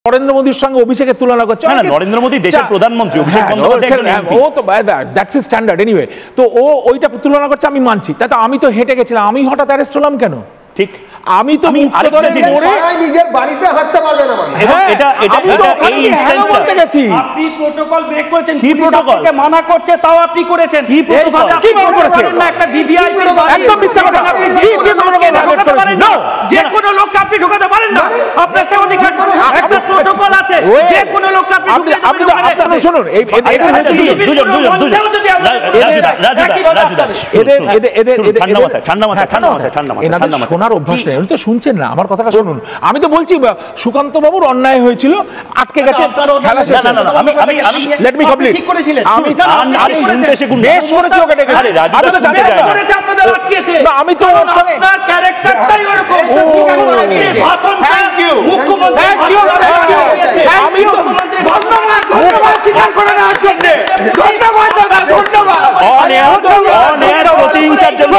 নরেন্দ্র মোদীর সঙ্গে অভিষেকের তুলনা করছে। না, নরেন্দ্র মোদী দেশের প্রধানমন্ত্রী, অভিষেক বন্দ্যোপাধ্যায় ও তো দ্যাটস এ স্ট্যান্ডার্ড এনিওয়ে। তো ও ওইটা তুলনা করছে, আমি মানছি। তাই তো আমি তো হেঁটে গেছিলাম, আমি হঠাৎ অ্যারেস্ট হলাম কেন? ঠিক, আমি তো নিজের বাড়িতে হাঁটতে পারবে না। আপনি প্রোটোকল ব্রেক করেছেন, কি প্রোটোকল মানা করছে তাও আপনি করেছেন। কি প্রোটোকল না একটা ভিভিআইপি একদম মিথ্যা কথা। আপনি যে কোনো লোককে আপনি ঢোকাতে পারেন না, আপনার সে অধিকার একটা প্রোটোকল আছে, যে কোনো লোককে আপনি ঢোকাতে পারেন না। শুনুন, শোনার অভ্যাস নেই, উনি তো শুনছেন না আমার কথাটা। শুনুন, আমি তো বলছি সুকান্ত বাবুর অন্যায় হয়েছিল, আটকে গেছে। Let me complete. আমি তো আপনার ক্যারেক্টারটাই ওরকম। প্রতিহিংসার জন্য